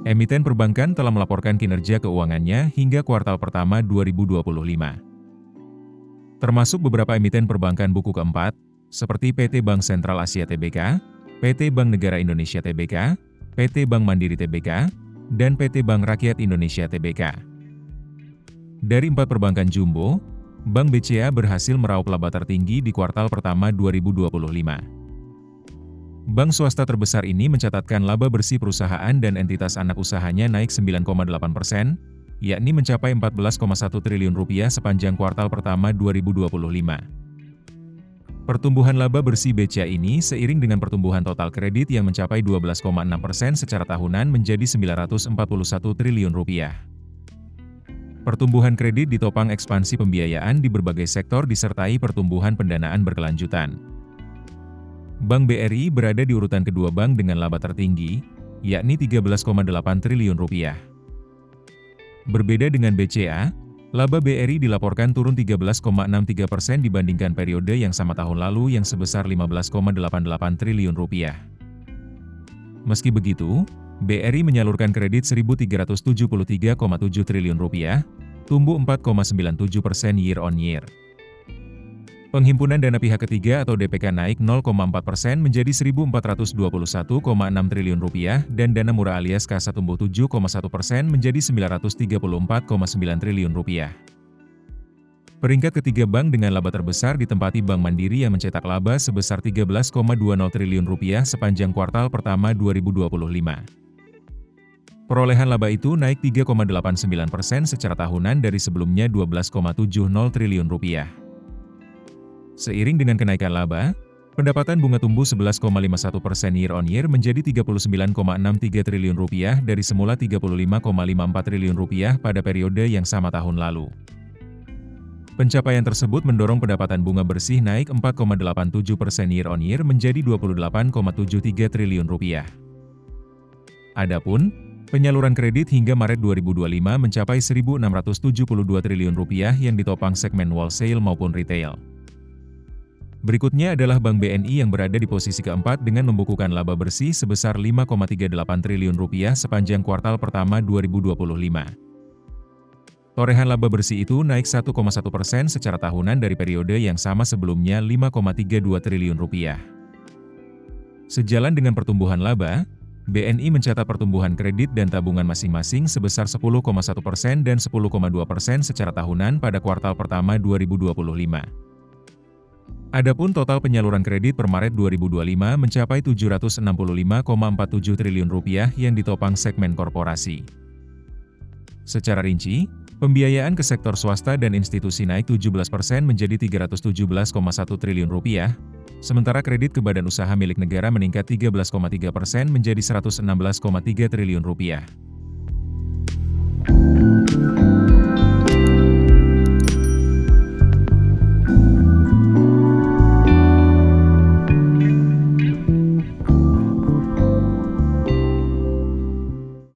Emiten perbankan telah melaporkan kinerja keuangannya hingga kuartal pertama 2025. Termasuk beberapa emiten perbankan buku keempat, seperti PT Bank Sentral Asia Tbk, PT Bank Negara Indonesia Tbk, PT Bank Mandiri Tbk, dan PT Bank Rakyat Indonesia Tbk. Dari 4 perbankan jumbo, Bank BCA berhasil meraup laba tertinggi di kuartal pertama 2025. Bank swasta terbesar ini mencatatkan laba bersih perusahaan dan entitas anak usahanya naik 9,8%, yakni mencapai Rp14,1 triliun sepanjang kuartal pertama 2025. Pertumbuhan laba bersih BCA ini seiring dengan pertumbuhan total kredit yang mencapai 12,6% secara tahunan menjadi Rp941 triliun. Pertumbuhan kredit ditopang ekspansi pembiayaan di berbagai sektor disertai pertumbuhan pendanaan berkelanjutan. Bank BRI berada di urutan kedua bank dengan laba tertinggi, yakni Rp13,8 triliun. Berbeda dengan BCA, laba BRI dilaporkan turun 13,63% dibandingkan periode yang sama tahun lalu yang sebesar Rp15,88 triliun. Meski begitu, BRI menyalurkan kredit Rp1.373,7 triliun, tumbuh 4,97% year-on-year. Penghimpunan dana pihak ketiga atau DPK naik 0,4% menjadi Rp1.421,6 triliun dan dana murah alias kasa tumbuh 7,1% menjadi Rp934,9 triliun. Peringkat ketiga bank dengan laba terbesar ditempati Bank Mandiri yang mencetak laba sebesar Rp13,20 triliun sepanjang kuartal pertama 2025. Perolehan laba itu naik 3,89% secara tahunan dari sebelumnya Rp12,70 triliun. Seiring dengan kenaikan laba, pendapatan bunga tumbuh 11,51% year-on-year menjadi Rp39,63 triliun dari semula Rp35,54 triliun pada periode yang sama tahun lalu. Pencapaian tersebut mendorong pendapatan bunga bersih naik 4,87% year-on-year menjadi Rp28,73 triliun. Adapun, penyaluran kredit hingga Maret 2025 mencapai Rp1.672 triliun yang ditopang segmen wholesale maupun retail. Berikutnya adalah Bank BNI yang berada di posisi keempat dengan membukukan laba bersih sebesar Rp5,38 triliun sepanjang kuartal pertama 2025. Torehan laba bersih itu naik 1,1% secara tahunan dari periode yang sama sebelumnya Rp5,32 triliun. Sejalan dengan pertumbuhan laba, BNI mencatat pertumbuhan kredit dan tabungan masing-masing sebesar 10,1% dan 10,2% secara tahunan pada kuartal pertama 2025. Adapun total penyaluran kredit per Maret 2025 mencapai Rp765,47 triliun yang ditopang segmen korporasi. Secara rinci, pembiayaan ke sektor swasta dan institusi naik 17% menjadi Rp317,1 triliun, sementara kredit ke badan usaha milik negara meningkat 13,3% menjadi Rp116,3 triliun.